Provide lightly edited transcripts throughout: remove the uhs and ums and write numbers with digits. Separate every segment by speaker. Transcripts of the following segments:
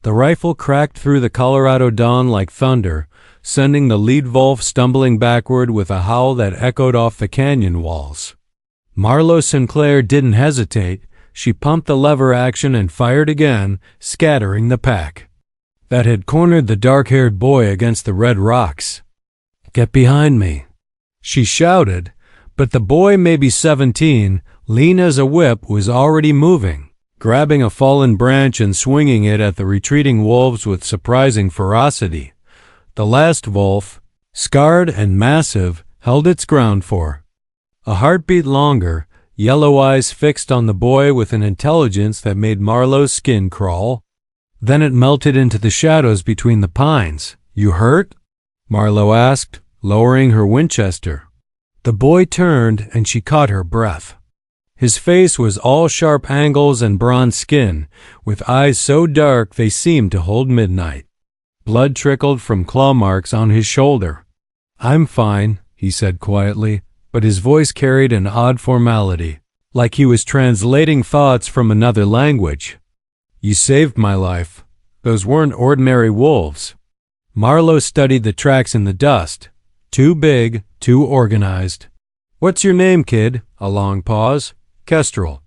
Speaker 1: The rifle cracked through the Colorado dawn like thunder, sending the lead wolf stumbling backward with a howl that echoed off the canyon walls. Marlo Sinclair didn't hesitate. She pumped the lever action and fired again, scattering the pack that had cornered the dark-haired boy against the red rocks. "Get behind me," she shouted, but the boy, maybe 17, lean as a whip, was already moving, grabbing a fallen branch and swinging it at the retreating wolves with surprising ferocity. The last wolf, scarred and massive, held its ground for a heartbeat longer, yellow eyes fixed on the boy with an intelligence that made Marlo's skin crawl. Then it melted into the shadows between the pines. "You hurt?" Marlo asked, lowering her Winchester. The boy turned, and she caught her breath. His face was all sharp angles and bronze skin, with eyes so dark they seemed to hold midnight. Blood trickled from claw marks on his shoulder. "I'm fine," he said quietly, but his voice carried an odd formality, like he was translating thoughts from another language. "You saved my life. Those weren't ordinary wolves." Marlo studied the tracks in the dust. Too big, too organized. "What's your name, kid?" A long pause. "Kestrel."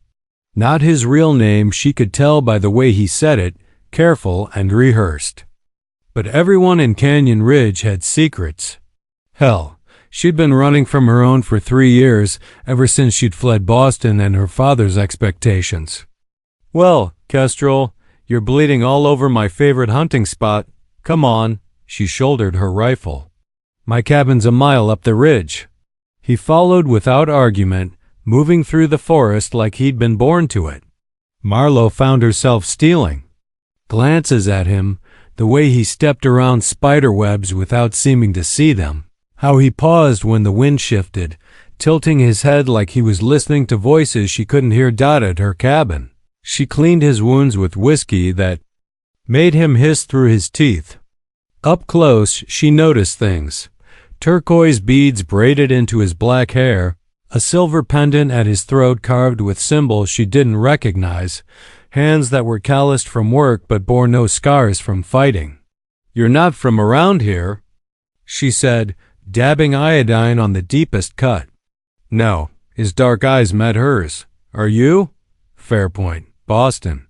Speaker 1: Not his real name, she could tell by the way he said it, careful and rehearsed. But everyone in Canyon Ridge had secrets. Hell, she'd been running from her own for 3 years, ever since she'd fled Boston and her father's expectations. "Well, Kestrel, you're bleeding all over my favorite hunting spot. Come on." She shouldered her rifle. "My cabin's a mile up the ridge." He followed without argument, moving through the forest like he'd been born to it. Marlo found herself stealing glances at him, the way he stepped around spider webs without seeming to see them, how he paused when the wind shifted, tilting his head like he was listening to voices she couldn't hear at her cabin. She cleaned his wounds with whiskey that made him hiss through his teeth. Up close, she noticed things. Turquoise beads braided into his black hair, a silver pendant at his throat carved with symbols she didn't recognize, hands that were calloused from work but bore no scars from fighting. "You're not from around here," she said, dabbing iodine on the deepest cut. No, his dark eyes met hers. "Are you?" "Fairpoint, Boston.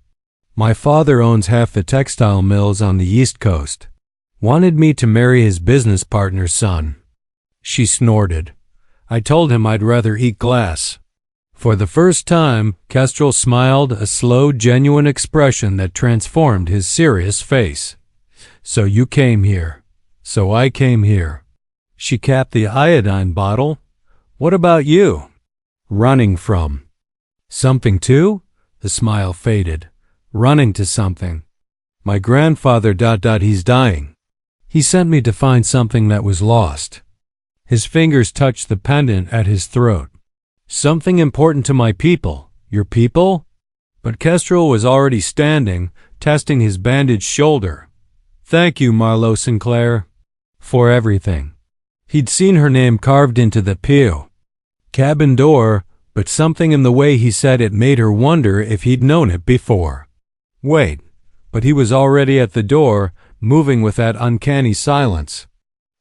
Speaker 1: My father owns half the textile mills on the East Coast. Wanted me to marry his business partner's son." She snorted. "I told him I'd rather eat glass." For the first time, Kestrel smiled, a slow, genuine expression that transformed his serious face. "So you came here. So I came here." She capped the iodine bottle. "What about you?" "Running from something too?" The smile faded. "Running to something. My grandfather... he's dying. He sent me to find something that was lost." His fingers touched the pendant at his throat. "Something important to my people." "Your people?" But Kestrel was already standing, testing his bandaged shoulder. "Thank you, Marlo Sinclair, for everything." He'd seen her name carved into the pew cabin door, but something in the way he said it made her wonder if he'd known it before. Wait, but he was already at the door, moving with that uncanny silence.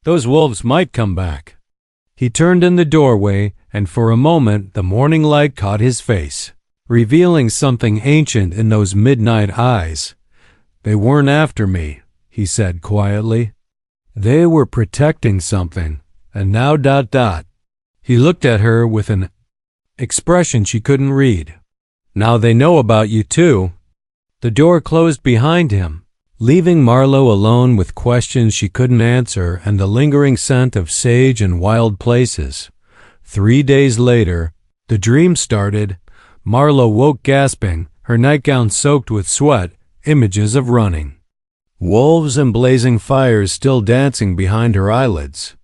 Speaker 1: Those wolves might come back. He turned in the doorway, and for a moment the morning light caught his face, revealing something ancient in those midnight eyes. "They weren't after me," he said quietly. "They were protecting something, and now... He looked at her with an expression she couldn't read. "Now they know about you too." The door closed behind him, leaving Marlo alone with questions she couldn't answer and the lingering scent of sage and wild places. 3 days later, the dream started. Marlo woke gasping, her nightgown soaked with sweat, images of running. Wolves and blazing fires still dancing behind her eyelids.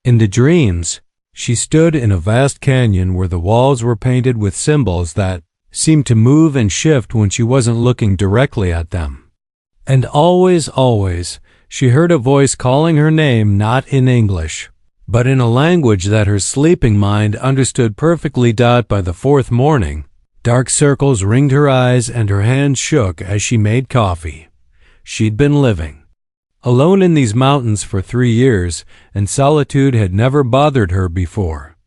Speaker 1: In the dreams, she stood in a vast canyon where the walls were painted with symbols that seemed to move and shift when she wasn't looking directly at them. And always, she heard a voice calling her name, not in English, but in a language that her sleeping mind understood perfectly. By the fourth morning, dark circles ringed her eyes and her hands shook as she made coffee. She'd been living alone in these mountains for 3 years, and solitude had never bothered her before.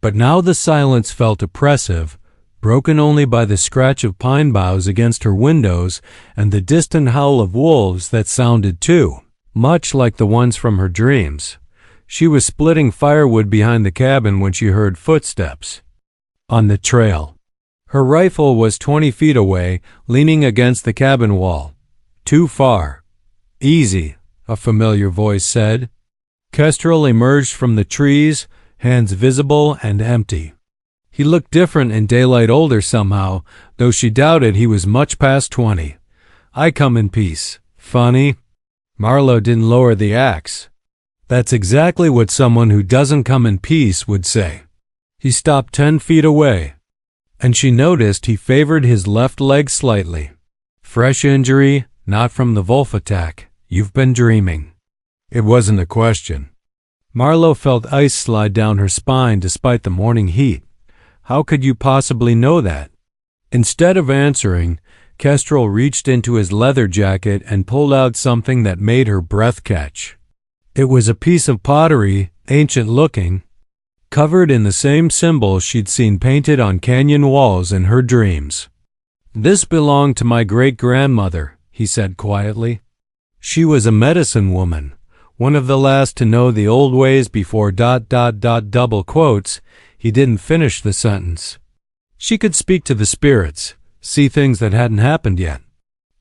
Speaker 1: But now the silence felt oppressive, broken only by the scratch of pine boughs against her windows and the distant howl of wolves that sounded too much like the ones from her dreams. She was splitting firewood behind the cabin when she heard footsteps on the trail. Her rifle was 20 feet away, leaning against the cabin wall. Too far. Easy, a familiar voice said. Kestrel emerged from the trees, hands visible and empty. He looked different in daylight, older somehow, though she doubted he was much past 20. I come in peace. Funny. Marlowe didn't lower the axe. That's exactly what someone who doesn't come in peace would say. He stopped 10 feet away, and she noticed he favored his left leg slightly. Fresh injury, not from the wolf attack. You've been dreaming. It wasn't a question. Marlowe felt ice slide down her spine despite the morning heat. How could you possibly know that? Instead of answering, Kestrel reached into his leather jacket and pulled out something that made her breath catch. It was a piece of pottery, ancient-looking, covered in the same symbols she'd seen painted on canyon walls in her dreams. "This belonged to my great-grandmother," he said quietly. "She was a medicine woman, one of the last to know the old ways before ... double quotes. He didn't finish the sentence. She could speak to the spirits, see things that hadn't happened yet.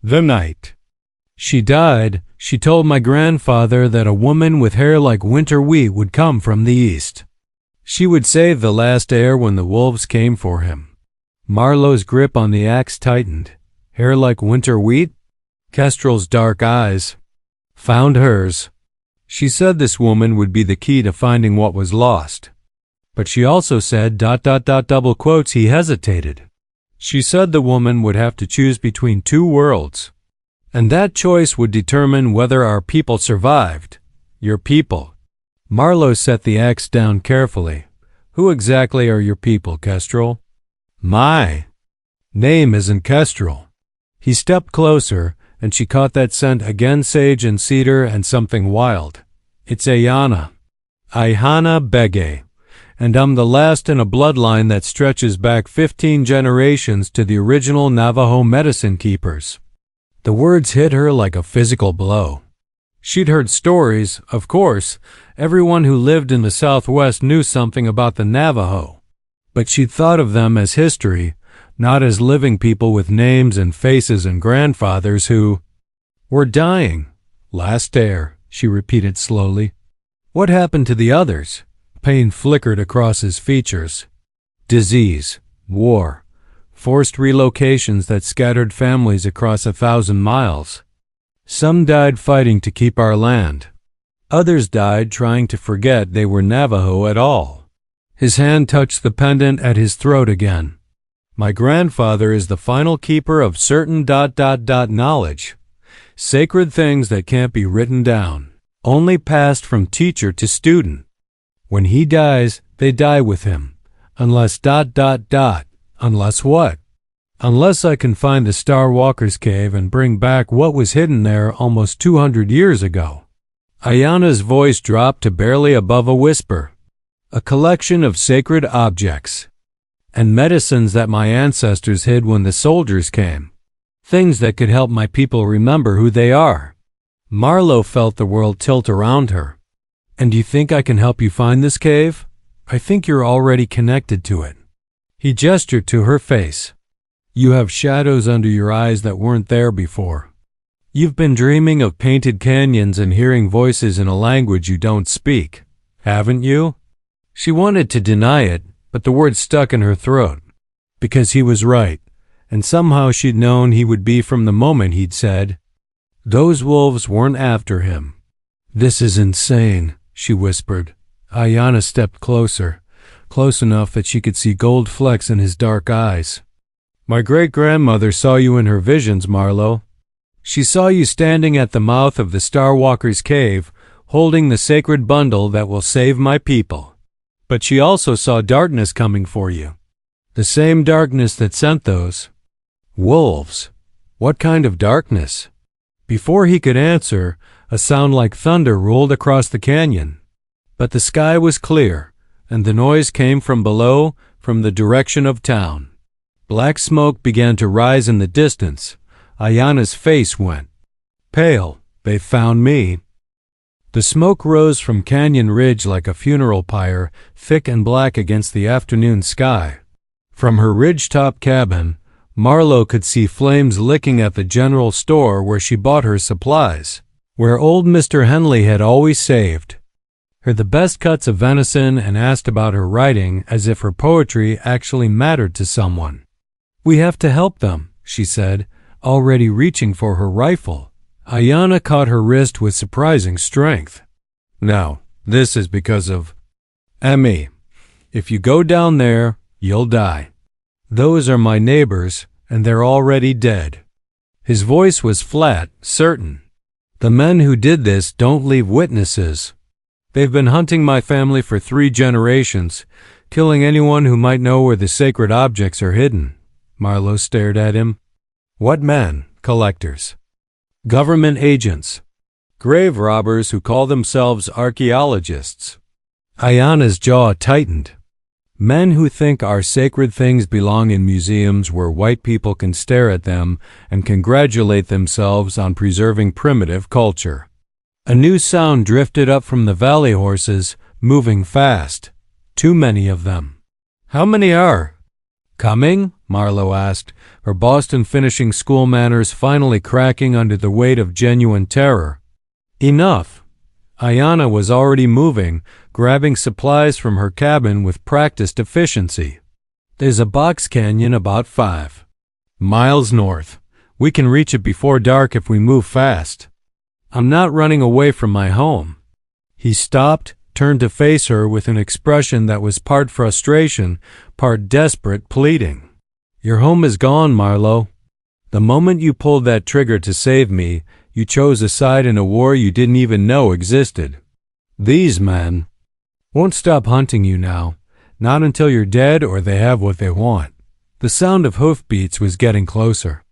Speaker 1: The night she died, she told my grandfather that a woman with hair like winter wheat would come from the east. She would save the last heir when the wolves came for him." Marlowe's grip on the axe tightened. Hair like winter wheat? Kestrel's dark eyes found hers. She said this woman would be the key to finding what was lost. But she also said ... double quotes. He hesitated. She said the woman would have to choose between two worlds, and that choice would determine whether our people survived. Your people. Marlowe set the axe down carefully. Who exactly are your people, Kestrel? My name isn't Kestrel. He stepped closer, and she caught that scent again, sage and cedar and something wild. It's Ayana. Ayana Bege. And I'm the last in a bloodline that stretches back 15 generations to the original Navajo medicine keepers. The words hit her like a physical blow. She'd heard stories, of course. Everyone who lived in the Southwest knew something about the Navajo. But she'd thought of them as history, not as living people with names and faces and grandfathers who were dying. Last heir, she repeated slowly. What happened to the others? Pain flickered across his features. Disease, war, forced relocations that scattered families across 1,000 miles. Some died fighting to keep our land. Others died trying to forget they were Navajo at all. His hand touched the pendant at his throat again. My grandfather is the final keeper of certain ... knowledge. Sacred things that can't be written down, only passed from teacher to student. When he dies, they die with him. Unless ... Unless what? Unless I can find the Star Walker's cave and bring back what was hidden there almost 200 years ago. Ayana's voice dropped to barely above a whisper. A collection of sacred objects and medicines that my ancestors hid when the soldiers came. Things that could help my people remember who they are. Marlowe felt the world tilt around her. And you think I can help you find this cave? I think you're already connected to it. He gestured to her face. You have shadows under your eyes that weren't there before. You've been dreaming of painted canyons and hearing voices in a language you don't speak, haven't you? She wanted to deny it, but the words stuck in her throat. Because he was right, and somehow she'd known he would be from the moment he'd said, "Those wolves weren't after him." "This is insane," she whispered. Ayana stepped closer, close enough that she could see gold flecks in his dark eyes. "My great-grandmother saw you in her visions, Marlowe. She saw you standing at the mouth of the Star Walker's cave, holding the sacred bundle that will save my people. But she also saw darkness coming for you. The same darkness that sent those wolves." "What kind of darkness?" Before he could answer, a sound like thunder rolled across the canyon. But the sky was clear, and the noise came from below, from the direction of town. Black smoke began to rise in the distance. Ayana's face went pale. They found me. The smoke rose from Canyon Ridge like a funeral pyre, thick and black against the afternoon sky. From her ridgetop cabin, Marlowe could see flames licking at the general store where she bought her supplies, where old Mr. Henley had always saved her the best cuts of venison and asked about her writing as if her poetry actually mattered to someone. "We have to help them," she said, already reaching for her rifle. Ayana caught her wrist with surprising strength. "No, this is because of Emmy. If you go down there, you'll die. Those are my neighbors, and they're already dead." His voice was flat, certain. "The men who did this don't leave witnesses. They've been hunting my family for 3 generations, killing anyone who might know where the sacred objects are hidden." Marlowe stared at him. "What men? Collectors? Government agents? Grave robbers who call themselves archaeologists?" Ayana's jaw tightened. "Men who think our sacred things belong in museums where white people can stare at them and congratulate themselves on preserving primitive culture." A new sound drifted up from the valley horses, moving fast. Too many of them. "How many are coming?" Marlowe asked, her Boston finishing school manners finally cracking under the weight of genuine terror. "Enough." Ayana was already moving, grabbing supplies from her cabin with practiced efficiency. "There's a box canyon about 5 miles north. We can reach it before dark if we move fast. I'm not running away from my home." He stopped, turned to face her with an expression that was part frustration, part desperate pleading. "Your home is gone, Marlowe. The moment you pulled that trigger to save me, you chose a side in a war you didn't even know existed. These men won't stop hunting you now, not until you're dead or they have what they want." The sound of hoofbeats was getting closer.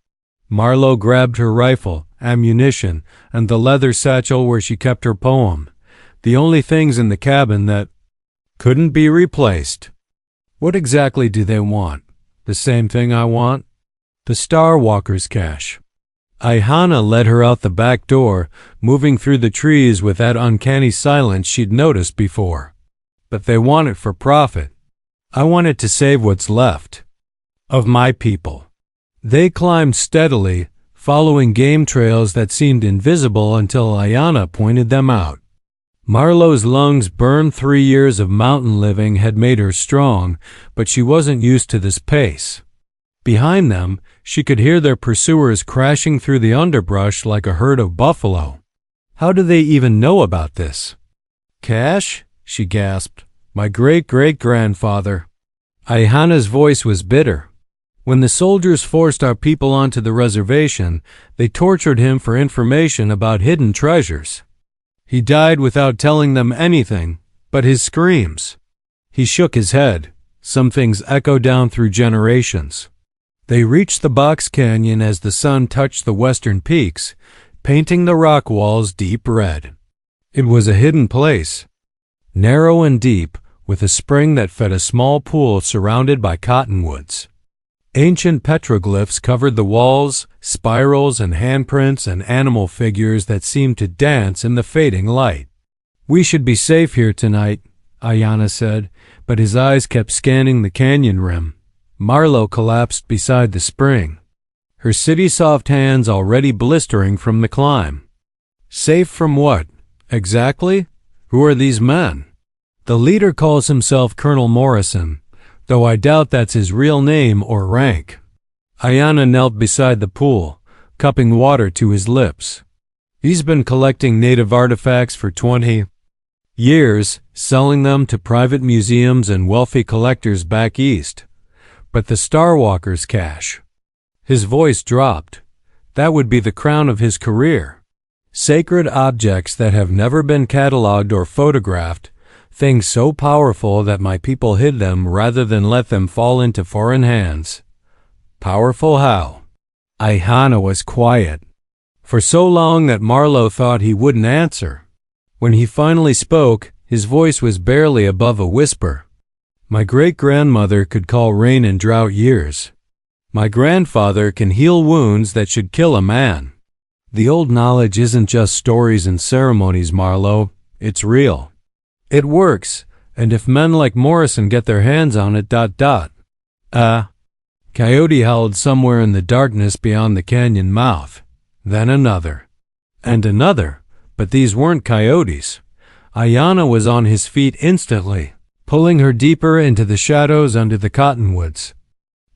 Speaker 1: Marlowe grabbed her rifle, ammunition, and the leather satchel where she kept her poem, the only things in the cabin that couldn't be replaced. "What exactly do they want? The same thing I want? The Star Walker's cache." Ayana led her out the back door, moving through the trees with that uncanny silence she'd noticed before. "But they want it for profit. I want it to save what's left of my people." They climbed steadily, following game trails that seemed invisible until Ayana pointed them out. Marlowe's lungs burned 3 years of mountain living had made her strong, but she wasn't used to this pace. Behind them, she could hear their pursuers crashing through the underbrush like a herd of buffalo. How do they even know about this? "Cash?" she gasped. "My great-great-grandfather." Ayana's voice was bitter. "When the soldiers forced our people onto the reservation, they tortured him for information about hidden treasures. He died without telling them anything but his screams." He shook his head. Some things echo down through generations. They reached the box canyon as the sun touched the western peaks, painting the rock walls deep red. It was a hidden place, narrow and deep, with a spring that fed a small pool surrounded by cottonwoods. Ancient petroglyphs covered the walls, spirals and handprints and animal figures that seemed to dance in the fading light. "We should be safe here tonight," Ayana said, but his eyes kept scanning the canyon rim. Marlowe collapsed beside the spring, her city-soft hands already blistering from the climb. "Safe from what? Exactly? Who are these men?" "The leader calls himself Colonel Morrison, though I doubt that's his real name or rank." Ayana knelt beside the pool, cupping water to his lips. "He's been collecting native artifacts for 20 years, selling them to private museums and wealthy collectors back east. But the Star Walker's cache." His voice dropped. "That would be the crown of his career. Sacred objects that have never been cataloged or photographed, things so powerful that my people hid them rather than let them fall into foreign hands." "Powerful how?" Ayana was quiet. for so long that Marlowe thought he wouldn't answer. When he finally spoke, his voice was barely above a whisper. My great-grandmother could call rain in drought years. My grandfather can heal wounds that should kill a man. The old knowledge isn't just stories and ceremonies, Marlowe. It's real. It works, and if men like Morrison get their hands on it, Coyote howled somewhere in the darkness beyond the canyon mouth. Then another. And another, but these weren't coyotes. Ayanna was on his feet instantly, pulling her deeper into the shadows under the cottonwoods.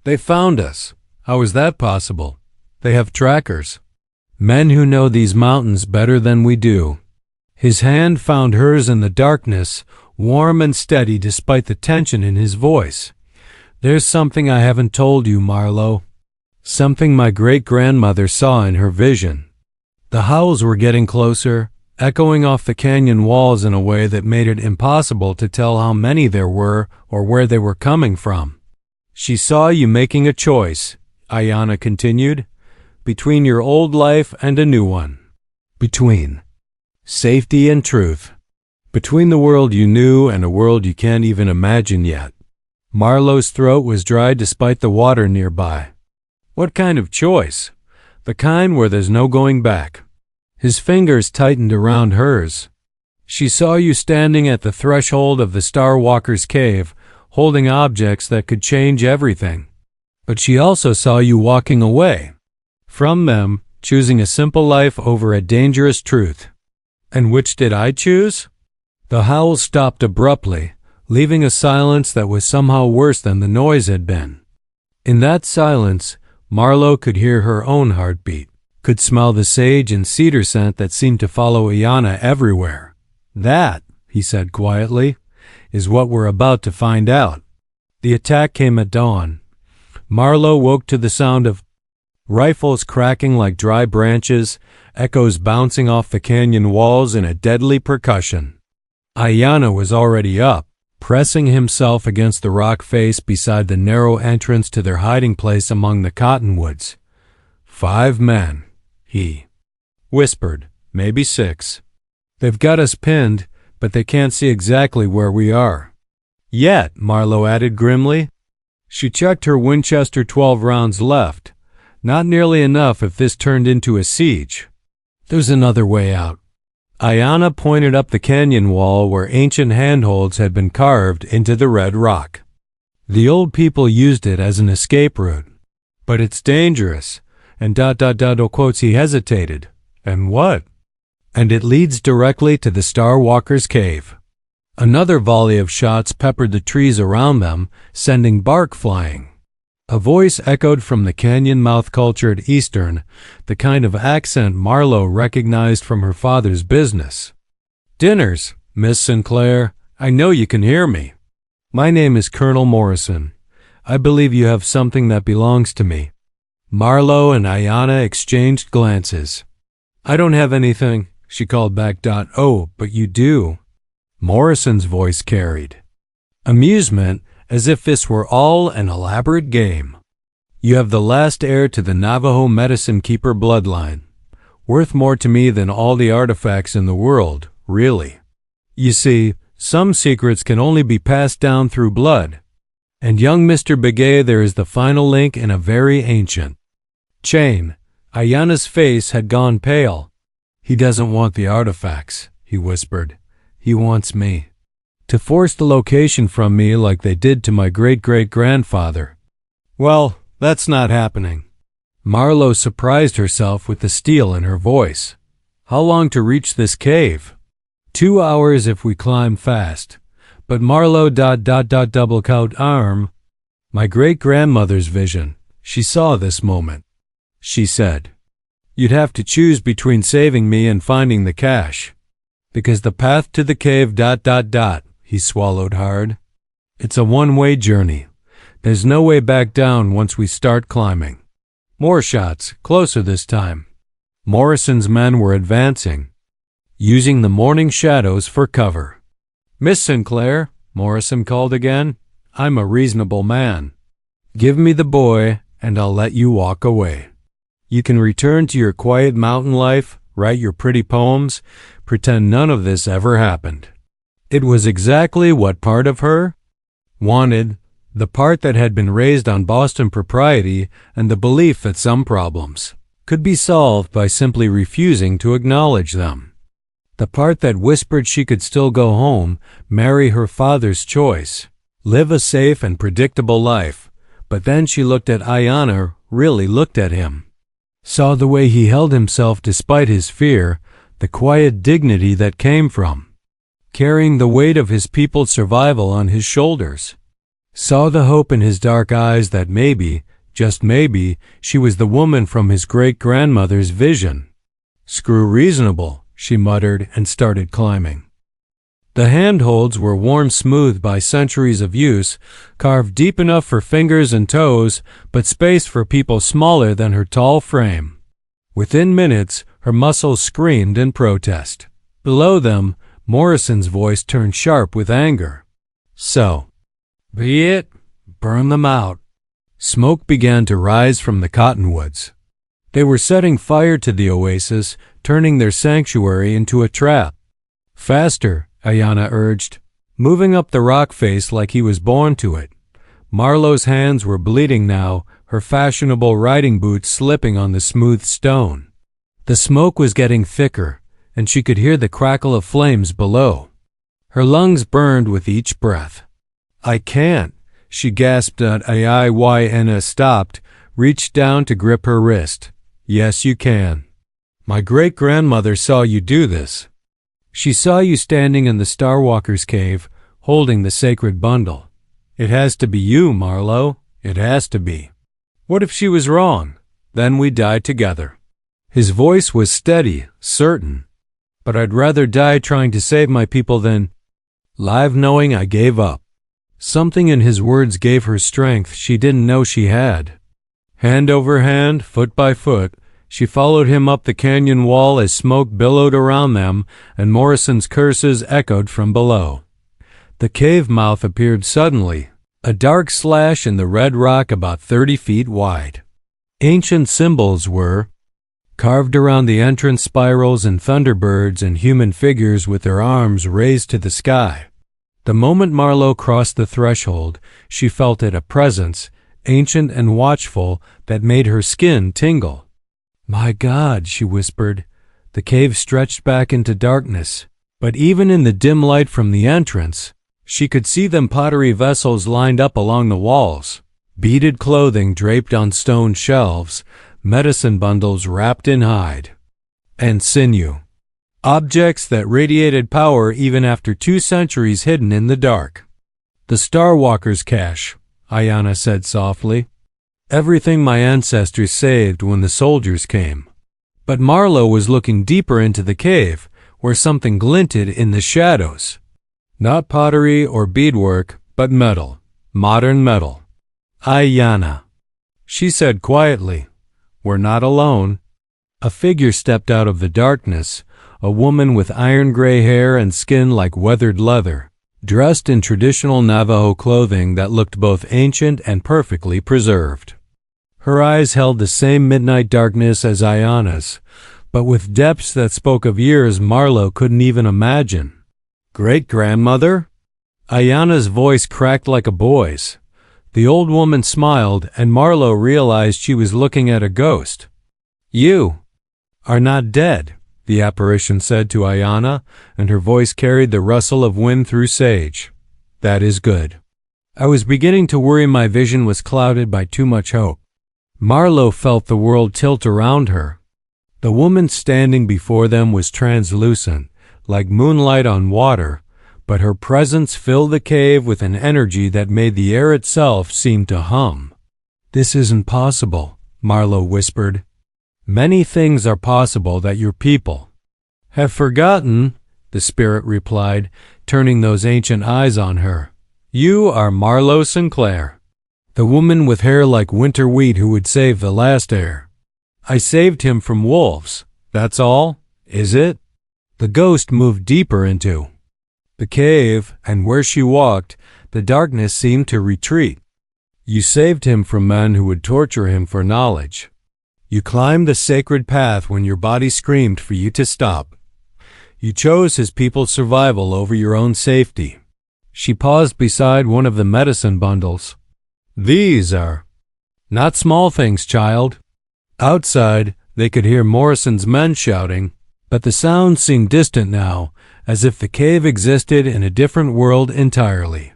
Speaker 1: They found us. How is that possible? They have trackers. Men who know these mountains better than we do. His hand found hers in the darkness, warm and steady despite the tension in his voice. There's something I haven't told you, Marlowe. Something my great-grandmother saw in her vision. The howls were getting closer, echoing off the canyon walls in a way that made it impossible to tell how many there were or where they were coming from. She saw you making a choice, Ayanna continued, between your old life and a new one. Between safety and truth. Between the world you knew and a world you can't even imagine yet. Marlowe's throat was dry despite the water nearby. What kind of choice? The kind where there's no going back. His fingers tightened around hers. She saw you standing at the threshold of the Star Walker's cave, holding objects that could change everything. But she also saw you walking away from them, choosing a simple life over a dangerous truth. And which did I choose? The howl stopped abruptly, leaving a silence that was somehow worse than the noise had been. In that silence, Marlowe could hear her own heartbeat, could smell the sage and cedar scent that seemed to follow Ayanna everywhere. That, he said quietly, is what we're about to find out. The attack came at dawn. Marlowe woke to the sound of rifles cracking like dry branches, echoes bouncing off the canyon walls in a deadly percussion. Ayanna was already up, pressing himself against the rock face beside the narrow entrance to their hiding place among the cottonwoods. 5 men, he whispered, maybe 6. They've got us pinned, but they can't see exactly where we are. Yet, Marlowe added grimly. She checked her Winchester 12 rounds left. Not nearly enough if this turned into a siege. There's another way out. Ayanna pointed up the canyon wall where ancient handholds had been carved into the red rock. The old people used it as an escape route. But it's dangerous. And quotes he hesitated. And what? And it leads directly to the Star Walker's cave. Another volley of shots peppered the trees around them, sending bark flying. A voice echoed from the canyon mouth-cultured Eastern, the kind of accent Marlowe recognized from her father's business. Dinners, Miss Sinclair, I know you can hear me. My name is Colonel Morrison. I believe you have something that belongs to me. Marlowe and Ayanna exchanged glances. I don't have anything, she called back. Oh, but you do. Morrison's voice carried amusement, as if this were all an elaborate game. You have the last heir to the Navajo medicine keeper bloodline, worth more to me than all the artifacts in the world, really. You see, some secrets can only be passed down through blood. And young Mr. Begay, there is the final link in a very ancient chain. Ayanna's face had gone pale. He doesn't want the artifacts, he whispered. He wants me. To force the location from me like they did to my great-great-grandfather. Well, that's not happening. Marlowe surprised herself with the steel in her voice. How long to reach this cave? 2 hours if we climb fast. But Marlowe double count arm. My great-grandmother's vision. She saw this moment. She said, you'd have to choose between saving me and finding the cache. Because the path to the cave He swallowed hard. It's a one-way journey. There's no way back down once we start climbing. More shots, closer this time. Morrison's men were advancing, using the morning shadows for cover. Miss Sinclair, Morrison called again, I'm a reasonable man. Give me the boy, and I'll let you walk away. You can return to your quiet mountain life, write your pretty poems, pretend none of this ever happened. It was exactly what part of her wanted, the part that had been raised on Boston propriety and the belief that some problems could be solved by simply refusing to acknowledge them. The part that whispered she could still go home, marry her father's choice, live a safe and predictable life. But then she looked at Ayanna, really looked at him. Saw the way he held himself despite his fear, the quiet dignity that came from carrying the weight of his people's survival on his shoulders. Saw the hope in his dark eyes that maybe, just maybe, she was the woman from his great-grandmother's vision. "Screw reasonable," she muttered and started climbing. The handholds were worn smooth by centuries of use, carved deep enough for fingers and toes, but space for people smaller than her tall frame. Within minutes, her muscles screamed in protest. Below them, Morrison's voice turned sharp with anger. "So, be it. Burn them out." Smoke began to rise from the cottonwoods. They were setting fire to the oasis, turning their sanctuary into a trap. "Faster," Ayanna urged, moving up the rock face like he was born to it. Marlowe's hands were bleeding now, her fashionable riding boots slipping on the smooth stone. The smoke was getting thicker, and she could hear the crackle of flames below. Her lungs burned with each breath. "I can't," she gasped at Ayanna stopped, reached down to grip her wrist. "Yes, you can. My great-grandmother saw you do this. She saw you standing in the Starwalker's cave, holding the sacred bundle. It has to be you, Marlowe. It has to be. What if she was wrong? Then we die together." His voice was steady, certain. "But I'd rather die trying to save my people than live knowing I gave up." Something in his words gave her strength she didn't know she had. Hand over hand, foot by foot, she followed him up the canyon wall as smoke billowed around them and Morrison's curses echoed from below. The cave mouth appeared suddenly, a dark slash in the red rock about 30 feet wide. Ancient symbols were carved around the entrance, spirals and thunderbirds and human figures with their arms raised to the sky. The moment Marlowe crossed the threshold, she felt it, a presence, ancient and watchful, that made her skin tingle. "My God," she whispered. The cave stretched back into darkness, but even in the dim light from the entrance, she could see them pottery vessels lined up along the walls, beaded clothing draped on stone shelves, medicine bundles wrapped in hide and sinew, objects that radiated power even after 2 centuries hidden in the dark. "The Starwalker's cache," Ayanna said softly. "Everything my ancestors saved when the soldiers came." But Marlowe was looking deeper into the cave, where something glinted in the shadows. Not pottery or beadwork, but metal, modern metal. "Ayanna," she said quietly, "we're not alone." A figure stepped out of the darkness, a woman with iron-gray hair and skin like weathered leather, dressed in traditional Navajo clothing that looked both ancient and perfectly preserved. Her eyes held the same midnight darkness as Ayanna's, but with depths that spoke of years Marlowe couldn't even imagine. "Great-grandmother?" Ayanna's voice cracked like a boy's. The old woman smiled, and Marlowe realized she was looking at a ghost. "You are not dead," the apparition said to Ayanna, and her voice carried the rustle of wind through sage. "That is good. I was beginning to worry my vision was clouded by too much hope." Marlowe felt the world tilt around her. The woman standing before them was translucent, like moonlight on water, but her presence filled the cave with an energy that made the air itself seem to hum. "This isn't possible," Marlowe whispered. "Many things are possible that your people have forgotten," the spirit replied, turning those ancient eyes on her. "You are Marlowe Sinclair, the woman with hair like winter wheat who would save the last heir. I saved him from wolves. That's all, is it?" The ghost moved deeper into the cave, and where she walked, the darkness seemed to retreat. "You saved him from men who would torture him for knowledge. You climbed the sacred path when your body screamed for you to stop. You chose his people's survival over your own safety. She paused beside one of the medicine bundles. These are not small things, child. Outside, they could hear Morrison's men shouting, but the sound seemed distant now, as if the cave existed in a different world entirely.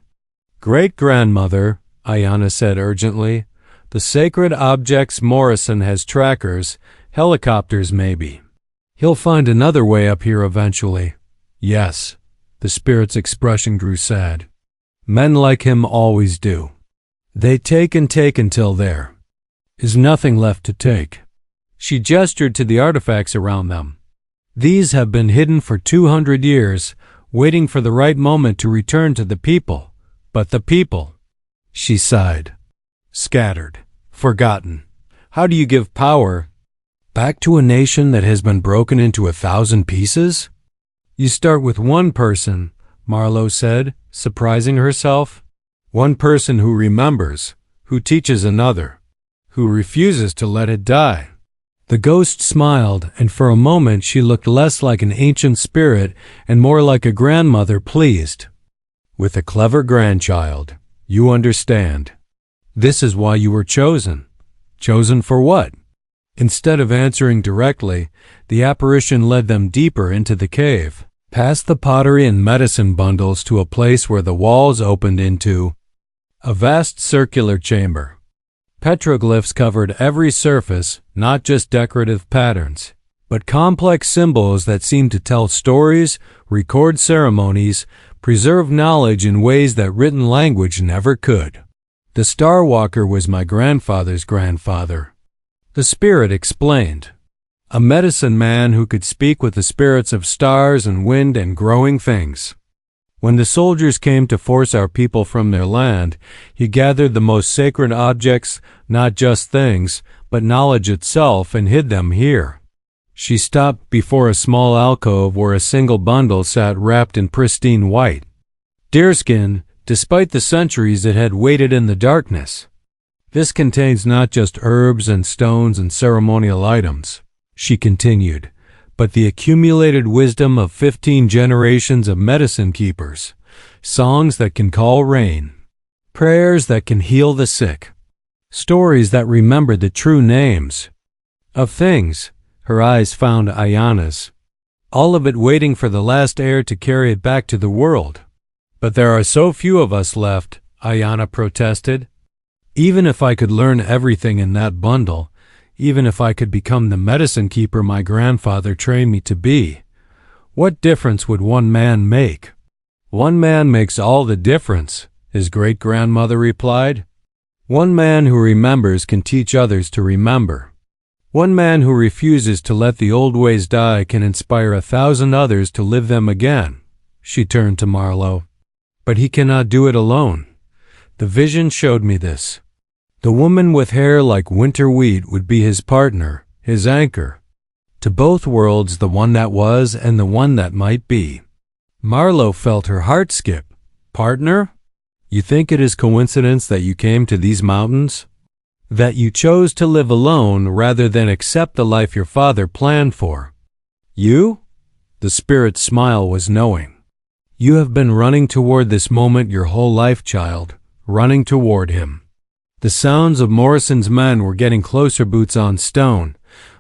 Speaker 1: Great-grandmother, Ayanna said urgently, the sacred objects Morrison has trackers, helicopters maybe. He'll find another way up here eventually. Yes, the spirit's expression grew sad. Men like him always do. They take and take until there is nothing left to take. She gestured to the artifacts around them. These have been hidden for 200 years, waiting for the right moment to return to the people. But the people, she sighed, scattered, forgotten. How do you give power back to a nation that has been broken into 1,000 pieces? You start with one person, Marlowe said, surprising herself. One person who remembers, who teaches another, who refuses to let it die. The ghost smiled, and for a moment she looked less like an ancient spirit and more like a grandmother pleased with a clever grandchild. You understand. This is why you were chosen. Chosen for what? Instead of answering directly, the apparition led them deeper into the cave, past the pottery and medicine bundles to a place where the walls opened into a vast circular chamber. Petroglyphs covered every surface, not just decorative patterns, but complex symbols that seemed to tell stories, record ceremonies, preserve knowledge in ways that written language never could. The Starwalker was my grandfather's grandfather. The spirit explained. A medicine man who could speak with the spirits of stars and wind and growing things. When the soldiers came to force our people from their land, he gathered the most sacred objects, not just things, but knowledge itself, and hid them here. She stopped before a small alcove where a single bundle sat wrapped in pristine white deerskin, despite the centuries it had waited in the darkness. This contains not just herbs and stones and ceremonial items, she continued, but the accumulated wisdom of 15 generations of medicine keepers, songs that can call rain, prayers that can heal the sick, stories that remember the true names of things. Her eyes found Ayanna's, all of it waiting for the last heir to carry it back to the world. But there are so few of us left, Ayanna protested. Even if I could learn everything in that bundle, even if I could become the medicine keeper my grandfather trained me to be, what difference would one man make? One man makes all the difference, his great-grandmother replied. One man who remembers can teach others to remember. One man who refuses to let the old ways die can inspire 1,000 others to live them again. She turned to Marlowe. But he cannot do it alone. The vision showed me this. The woman with hair like winter wheat would be his partner, his anchor. To both worlds, the one that was and the one that might be. Marlowe felt her heart skip. Partner? You think it is coincidence that you came to these mountains? That you chose to live alone rather than accept the life your father planned for? You? The spirit's smile was knowing. You have been running toward this moment your whole life, child, running toward him. The sounds of Morrison's men were getting closer, boots on stone,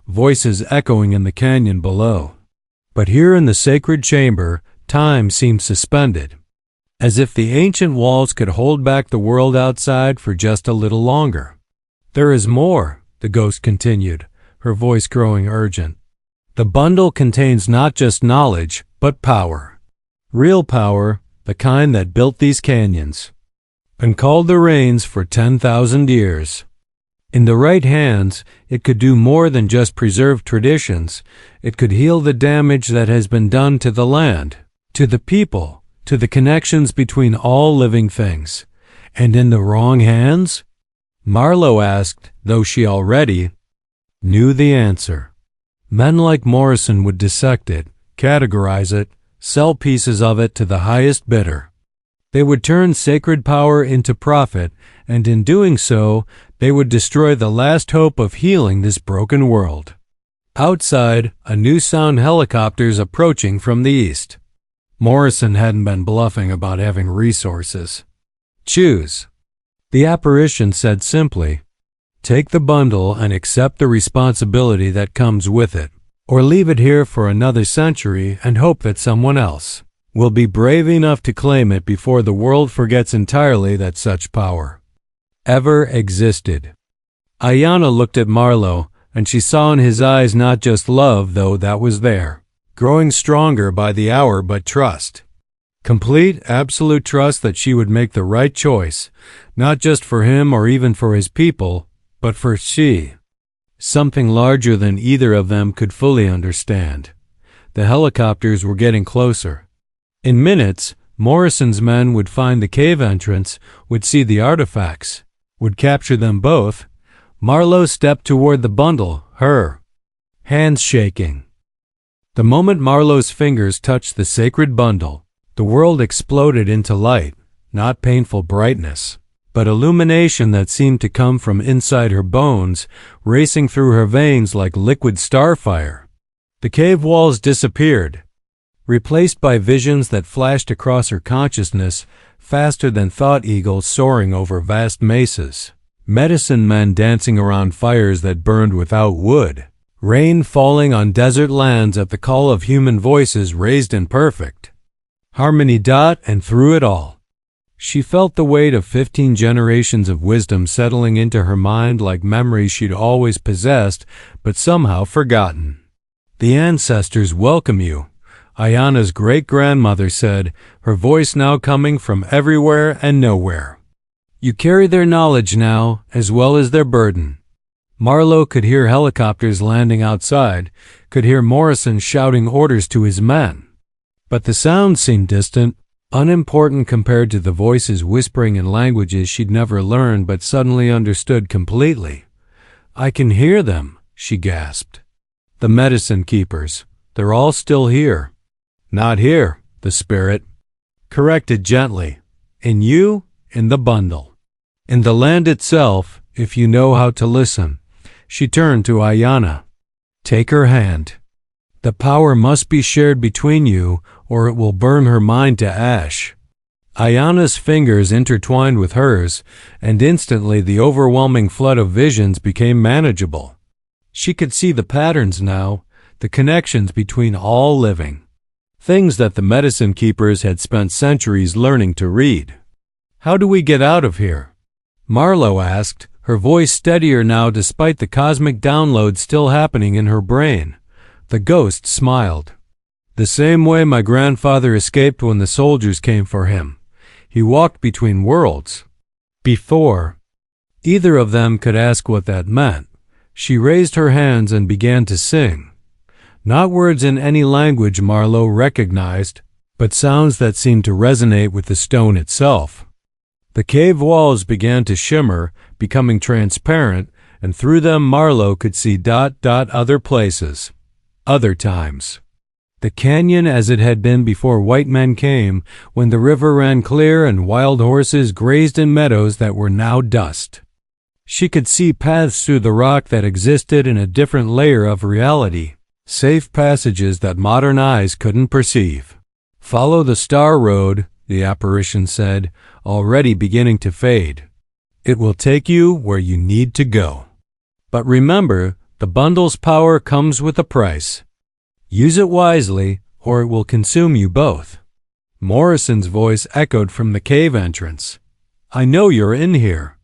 Speaker 1: voices echoing in the canyon below. But here in the sacred chamber, time seemed suspended, as if the ancient walls could hold back the world outside for just a little longer. There is more, the ghost continued, her voice growing urgent. The bundle contains not just knowledge, but power. Real power, the kind that built these canyons and called the rains for 10,000 years. In the right hands, it could do more than just preserve traditions. It could heal the damage that has been done to the land, to the people, to the connections between all living things. And in the wrong hands? Marlowe asked, though she already knew the answer. Men like Morrison would dissect it, categorize it, sell pieces of it to the highest bidder. They would turn sacred power into profit, and in doing so, they would destroy the last hope of healing this broken world. Outside, a new sound helicopters approaching from the east. Morrison hadn't been bluffing about having resources. Choose. The apparition said simply, take the bundle and accept the responsibility that comes with it, or leave it here for another century and hope that someone else will be brave enough to claim it before the world forgets entirely that such power ever existed. Ayanna looked at Marlowe, and she saw in his eyes not just love, though that was there, growing stronger by the hour, but trust. Complete, absolute trust that she would make the right choice, not just for him or even for his people, but for she. Something larger than either of them could fully understand. The helicopters were getting closer. In minutes, Morrison's men would find the cave entrance, would see the artifacts, would capture them both. Marlowe stepped toward the bundle, her hands shaking. The moment Marlowe's fingers touched the sacred bundle, the world exploded into light, not painful brightness, but illumination that seemed to come from inside her bones, racing through her veins like liquid starfire. The cave walls disappeared, replaced by visions that flashed across her consciousness faster than thought eagles soaring over vast mesas. Medicine men dancing around fires that burned without wood. Rain falling on desert lands at the call of human voices raised in perfect harmony. And through it all, she felt the weight of 15 generations of wisdom settling into her mind like memories she'd always possessed but somehow forgotten. The ancestors welcome you, Ayanna's great-grandmother said, her voice now coming from everywhere and nowhere. You carry their knowledge now, as well as their burden. Marlowe could hear helicopters landing outside, could hear Morrison shouting orders to his men. But the sound seemed distant, unimportant compared to the voices whispering in languages she'd never learned but suddenly understood completely. I can hear them, she gasped. The medicine keepers, they're all still here. Not here, the spirit corrected gently. In you, in the bundle. In the land itself, if you know how to listen. She turned to Ayanna. Take her hand. The power must be shared between you, or it will burn her mind to ash. Ayanna's fingers intertwined with hers, and instantly the overwhelming flood of visions became manageable. She could see the patterns now, the connections between all living. Things that the medicine keepers had spent centuries learning to read. How do we get out of here? Marlowe asked, her voice steadier now despite the cosmic download still happening in her brain. The ghost smiled. The same way my grandfather escaped when the soldiers came for him. He walked between worlds. Before either of them could ask what that meant, she raised her hands and began to sing. Not words in any language Marlowe recognized, but sounds that seemed to resonate with the stone itself. The cave walls began to shimmer, becoming transparent, and through them Marlowe could see other places, other times. The canyon as it had been before white men came, when the river ran clear and wild horses grazed in meadows that were now dust. She could see paths through the rock that existed in a different layer of reality, safe passages that modern eyes couldn't perceive. Follow the star road, the apparition said, already beginning to fade. It will take you where you need to go. But remember, the bundle's power comes with a price. Use it wisely, or it will consume you both. Morrison's voice echoed from the cave entrance. I know you're in here.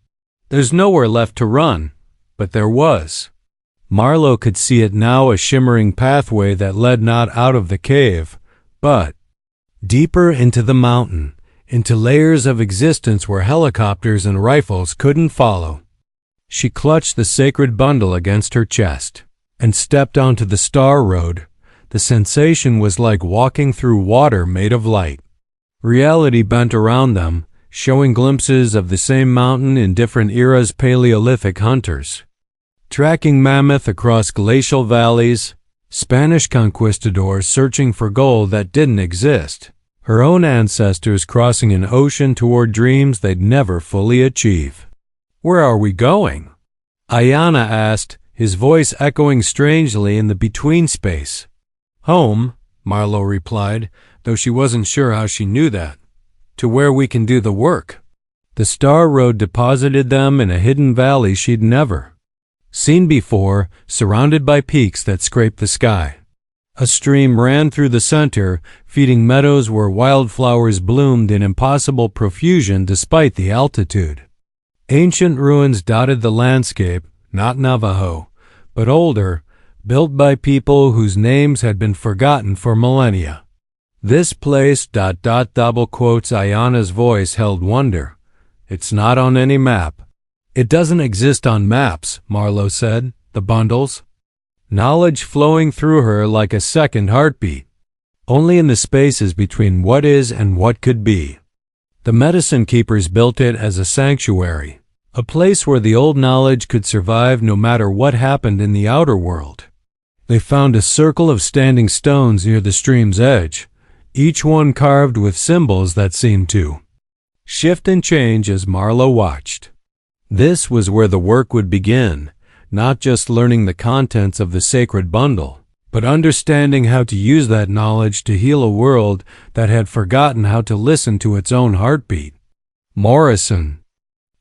Speaker 1: There's nowhere left to run, but there was. Marlowe could see it now, a shimmering pathway that led not out of the cave, but deeper into the mountain, into layers of existence where helicopters and rifles couldn't follow. She clutched the sacred bundle against her chest and stepped onto the star road. The sensation was like walking through water made of light. Reality bent around them, showing glimpses of the same mountain in different eras. Paleolithic hunters tracking mammoth across glacial valleys, Spanish conquistadors searching for gold that didn't exist, her own ancestors crossing an ocean toward dreams they'd never fully achieve. "Where are we going?" Ayanna asked, his voice echoing strangely in the between space. "Home," Marlowe replied, though she wasn't sure how she knew that. "To where we can do the work." The star road deposited them in a hidden valley she'd never seen before, surrounded by peaks that scraped the sky. A stream ran through the center, feeding meadows where wildflowers bloomed in impossible profusion despite the altitude. Ancient ruins dotted the landscape, not Navajo, but older, built by people whose names had been forgotten for millennia. "This place, double quotes Ayanna's voice held wonder. "It's not on any map." "It doesn't exist on maps," Marlowe said. "The bundles." Knowledge flowing through her like a second heartbeat. "Only in the spaces between what is and what could be." The medicine keepers built it as a sanctuary, a place where the old knowledge could survive no matter what happened in the outer world. They found a circle of standing stones near the stream's edge, each one carved with symbols that seemed to shift and change as Marlowe watched. This was where the work would begin, not just learning the contents of the sacred bundle, but understanding how to use that knowledge to heal a world that had forgotten how to listen to its own heartbeat. "Morrison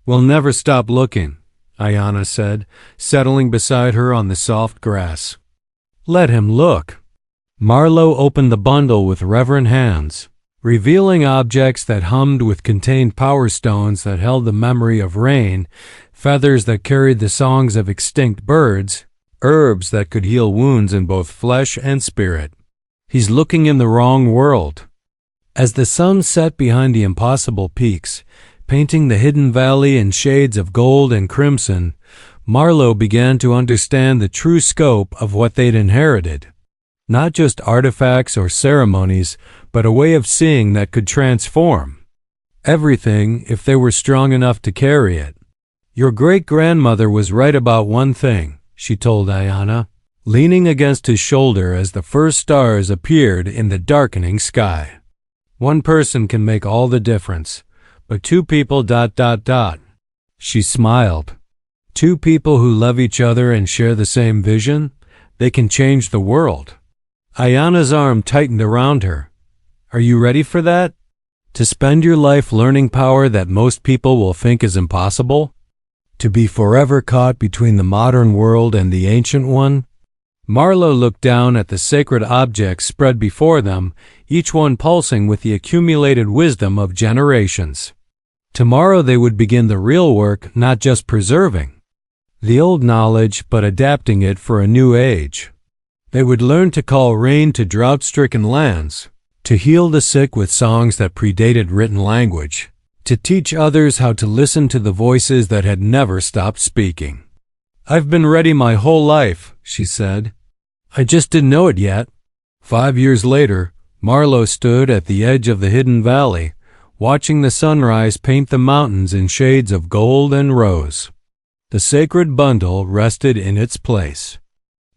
Speaker 1: will never stop looking," Ayanna said, settling beside her on the soft grass. "Let him look." Marlowe opened the bundle with reverent hands, revealing objects that hummed with contained power stones that held the memory of rain, feathers that carried the songs of extinct birds, herbs that could heal wounds in both flesh and spirit. "He's looking in the wrong world." As the sun set behind the impossible peaks, painting the hidden valley in shades of gold and crimson, Marlowe began to understand the true scope of what they'd inherited. Not just artifacts or ceremonies, but a way of seeing that could transform everything if they were strong enough to carry it. "Your great-grandmother was right about one thing," she told Ayanna, leaning against his shoulder as the first stars appeared in the darkening sky. "One person can make all the difference, but two people ... She smiled. "Two people who love each other and share the same vision, they can change the world." Ayanna's arm tightened around her. "Are you ready for that? To spend your life learning power that most people will think is impossible? To be forever caught between the modern world and the ancient one?" Marlowe looked down at the sacred objects spread before them, each one pulsing with the accumulated wisdom of generations. Tomorrow they would begin the real work, not just preserving the old knowledge, but adapting it for a new age. They would learn to call rain to drought-stricken lands, to heal the sick with songs that predated written language, to teach others how to listen to the voices that had never stopped speaking. "I've been ready my whole life," she said. "I just didn't know it yet." 5 years later, Marlowe stood at the edge of the hidden valley, watching the sunrise paint the mountains in shades of gold and rose. The sacred bundle rested in its place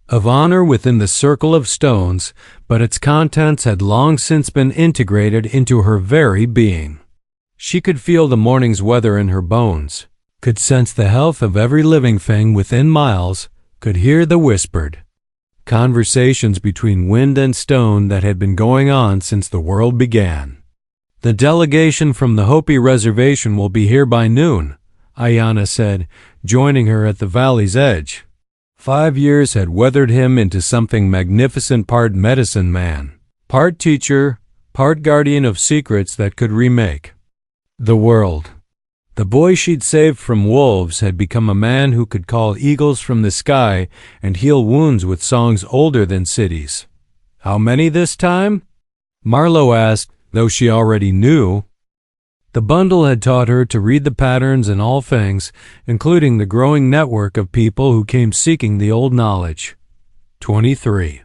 Speaker 1: of honor within the circle of stones, but its contents had long since been integrated into her very being. She could feel the morning's weather in her bones, could sense the health of every living thing within miles, could hear the whispered conversations between wind and stone that had been going on since the world began. "The delegation from the Hopi Reservation will be here by noon," Ayanna said, joining her at the valley's edge. 5 years had weathered him into something magnificent, part medicine man, part teacher, part guardian of secrets that could remake the world. The boy she'd saved from wolves had become a man who could call eagles from the sky and heal wounds with songs older than cities. "How many this time?" Marlowe asked, though she already knew. The bundle had taught her to read the patterns in all things, including the growing network of people who came seeking the old knowledge. 23.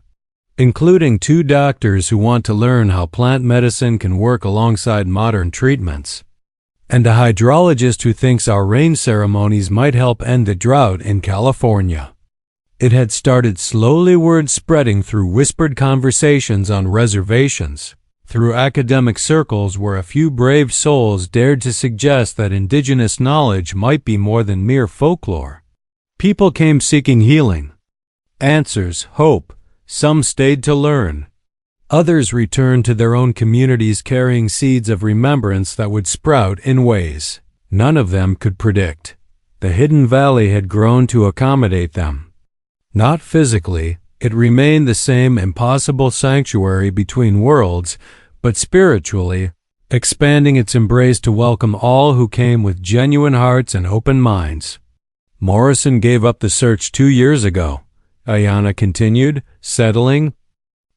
Speaker 1: Including 2 doctors who want to learn how plant medicine can work alongside modern treatments, and a hydrologist who thinks our rain ceremonies might help end the drought in California. It had started slowly, word spreading through whispered conversations on reservations, through academic circles where a few brave souls dared to suggest that indigenous knowledge might be more than mere folklore. People came seeking healing, answers, hope. Some stayed to learn. Others returned to their own communities carrying seeds of remembrance that would sprout in ways none of them could predict. The hidden valley had grown to accommodate them. Not physically, it remained the same impossible sanctuary between worlds, but spiritually, expanding its embrace to welcome all who came with genuine hearts and open minds. Morrison gave up the search 2 years ago, Ayanna continued, settling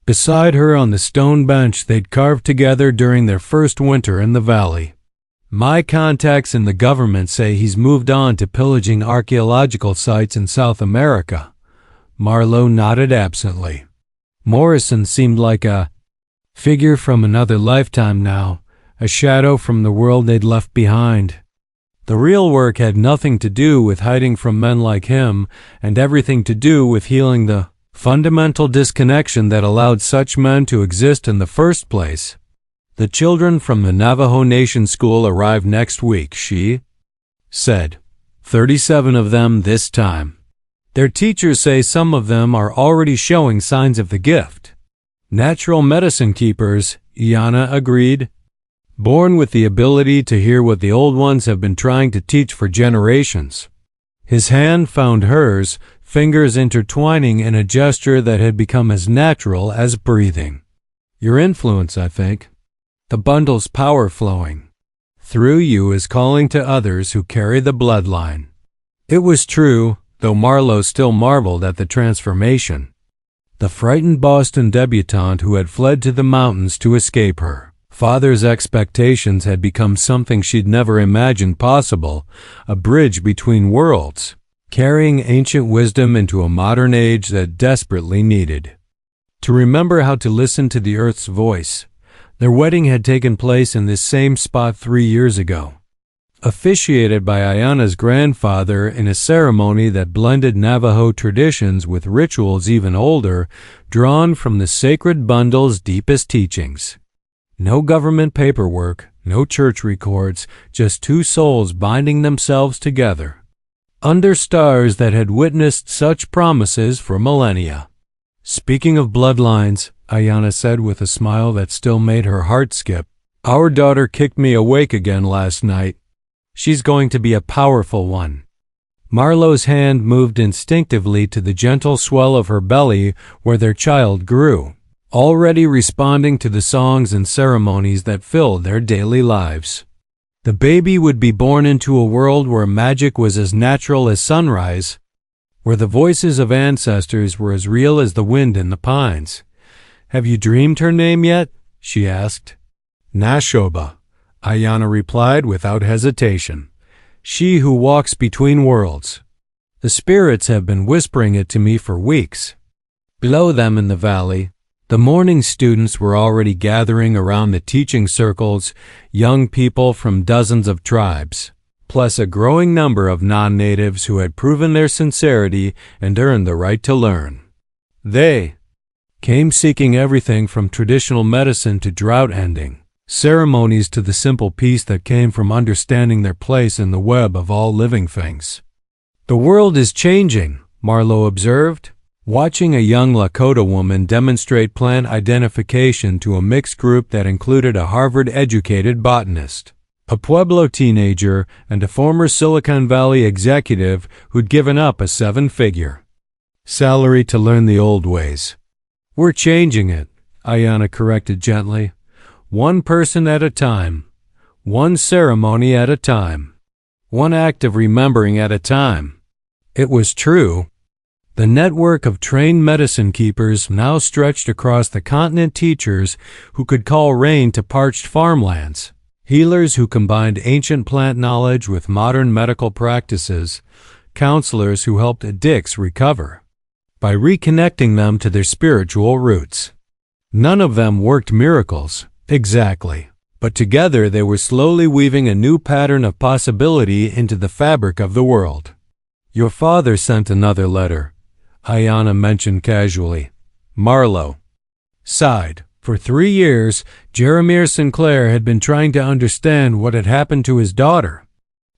Speaker 1: beside her on the stone bench they'd carved together during their first winter in the valley. My contacts in the government say he's moved on to pillaging archaeological sites in South America. Marlowe nodded absently. Morrison seemed like a figure from another lifetime now, a shadow from the world they'd left behind. The real work had nothing to do with hiding from men like him, and everything to do with healing the fundamental disconnection that allowed such men to exist in the first place. The children from the Navajo Nation School arrive next week, she said. 37 of them this time. Their teachers say some of them are already showing signs of the gift. Natural medicine keepers, Ayanna agreed. Born with the ability to hear what the old ones have been trying to teach for generations. His hand found hers, fingers intertwining in a gesture that had become as natural as breathing. Your influence, I think. The bundle's power flowing through you is calling to others who carry the bloodline. It was true, though Marlowe still marveled at the transformation. The frightened Boston debutante who had fled to the mountains to escape her father's expectations had become something she'd never imagined possible, a bridge between worlds, carrying ancient wisdom into a modern age that desperately needed to remember how to listen to the earth's voice. Their wedding had taken place in this same spot 3 years ago, officiated by Ayanna's grandfather in a ceremony that blended Navajo traditions with rituals even older, drawn from the sacred bundle's deepest teachings. No government paperwork, no church records, just two souls binding themselves together, under stars that had witnessed such promises for millennia. Speaking of bloodlines, Ayanna said with a smile that still made her heart skip, our daughter kicked me awake again last night. She's going to be a powerful one. Marlowe's hand moved instinctively to the gentle swell of her belly where their child grew, already responding to the songs and ceremonies that filled their daily lives. The baby would be born into a world where magic was as natural as sunrise, where the voices of ancestors were as real as the wind in the pines. Have you dreamed her name yet? She asked. Nashoba, Ayanna replied without hesitation. She who walks between worlds. The spirits have been whispering it to me for weeks. Below them in the valley, the morning students were already gathering around the teaching circles, young people from dozens of tribes, plus a growing number of non-natives who had proven their sincerity and earned the right to learn. They came seeking everything from traditional medicine to drought ending, ceremonies to the simple peace that came from understanding their place in the web of all living things. The world is changing, Marlowe observed, watching a young Lakota woman demonstrate plant identification to a mixed group that included a Harvard-educated botanist, a Pueblo teenager, and a former Silicon Valley executive who'd given up a 7-figure salary to learn the old ways. We're changing it, Ayanna corrected gently. One person at a time, one ceremony at a time, one act of remembering at a time. It was true. The network of trained medicine keepers now stretched across the continent, teachers who could call rain to parched farmlands, healers who combined ancient plant knowledge with modern medical practices, counselors who helped addicts recover by reconnecting them to their spiritual roots. None of them worked miracles, exactly, but together they were slowly weaving a new pattern of possibility into the fabric of the world. Your father sent another letter, Ayanna mentioned casually. Marlowe sighed. For 3 years, Jeremiah Sinclair had been trying to understand what had happened to his daughter.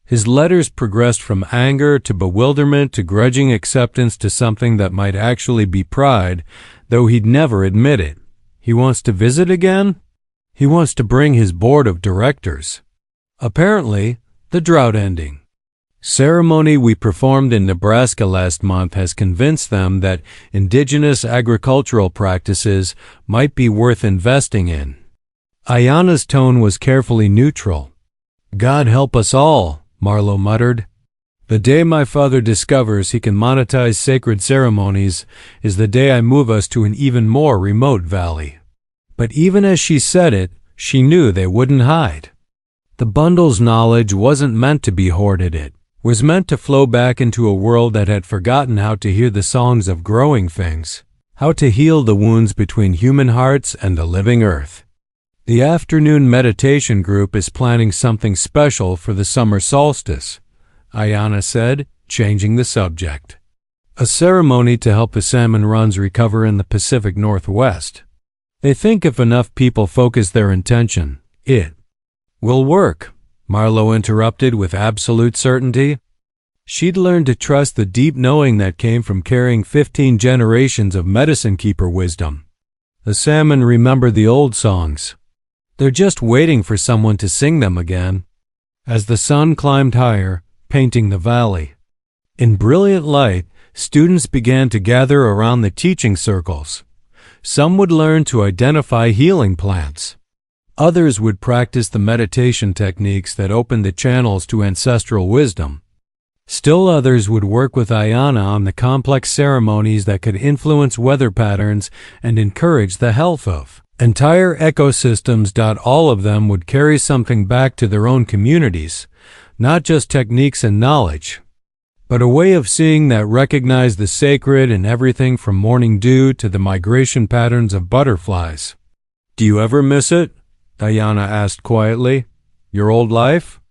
Speaker 1: His letters progressed from anger to bewilderment to grudging acceptance to something that might actually be pride, though he'd never admit it. He wants to visit again? He wants to bring his board of directors. Apparently, the drought ending ceremony we performed in Nebraska last month has convinced them that indigenous agricultural practices might be worth investing in. Ayanna's tone was carefully neutral. God help us all, Marlowe muttered. The day my father discovers he can monetize sacred ceremonies is the day I move us to an even more remote valley. But even as she said it, she knew they wouldn't hide. The bundle's knowledge wasn't meant to be hoarded, it was meant to flow back into a world that had forgotten how to hear the songs of growing things, how to heal the wounds between human hearts and the living earth. The afternoon meditation group is planning something special for the summer solstice, Ayanna said, changing the subject. A ceremony to help the salmon runs recover in the Pacific Northwest. They think if enough people focus their intention, it will work, Marlowe interrupted with absolute certainty. She'd learned to trust the deep knowing that came from carrying 15 generations of medicine keeper wisdom. The salmon remember the old songs. They're just waiting for someone to sing them again. As the sun climbed higher, painting the valley. In brilliant light, students began to gather around the teaching circles. Some would learn to identify healing plants. Others would practice the meditation techniques that opened the channels to ancestral wisdom. Still others would work with Ayanna on the complex ceremonies that could influence weather patterns and encourage the health of entire ecosystems. All of them would carry something back to their own communities, not just techniques and knowledge, but a way of seeing that recognized the sacred in everything from morning dew to the migration patterns of butterflies. Do you ever miss it? Ayanna asked quietly. Your old life?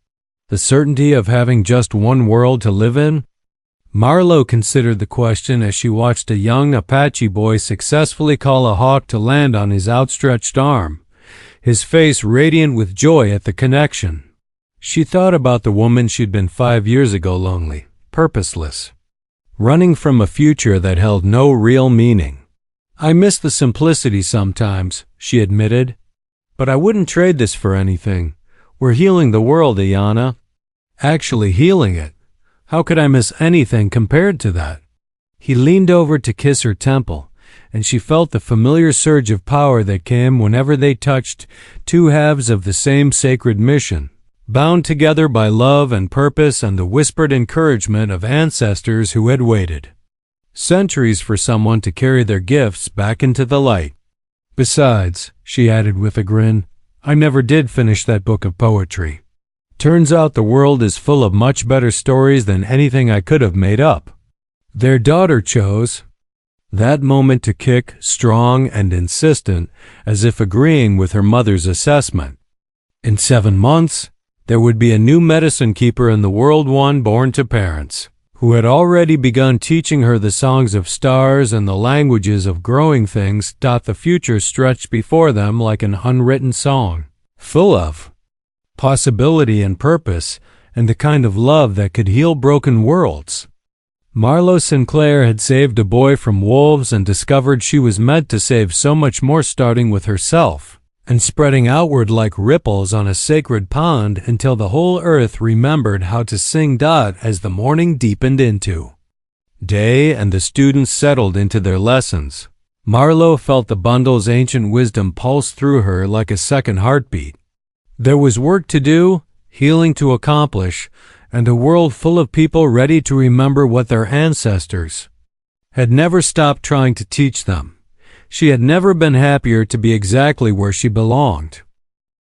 Speaker 1: The certainty of having just one world to live in? Marlowe considered the question as she watched a young Apache boy successfully call a hawk to land on his outstretched arm, his face radiant with joy at the connection. She thought about the woman she'd been 5 years ago, lonely, purposeless, running from a future that held no real meaning. I miss the simplicity sometimes, she admitted. But I wouldn't trade this for anything. We're healing the world, Ayanna. Actually healing it. How could I miss anything compared to that? He leaned over to kiss her temple, and she felt the familiar surge of power that came whenever they touched two halves of the same sacred mission, bound together by love and purpose and the whispered encouragement of ancestors who had waited centuries for someone to carry their gifts back into the light. Besides, she added with a grin, I never did finish that book of poetry. Turns out the world is full of much better stories than anything I could have made up. Their daughter chose that moment to kick, strong and insistent, as if agreeing with her mother's assessment. In 7 months, there would be a new medicine keeper in the world, one born to parents who had already begun teaching her the songs of stars and the languages of growing things. The future stretched before them like an unwritten song, full of possibility and purpose, and the kind of love that could heal broken worlds. Marlowe Sinclair had saved a boy from wolves and discovered she was meant to save so much more, starting with herself and spreading outward like ripples on a sacred pond until the whole earth remembered how to sing. As the morning deepened into day and the students settled into their lessons, Marlowe felt the bundle's ancient wisdom pulse through her like a second heartbeat. There was work to do, healing to accomplish, and a world full of people ready to remember what their ancestors had never stopped trying to teach them. She had never been happier to be exactly where she belonged.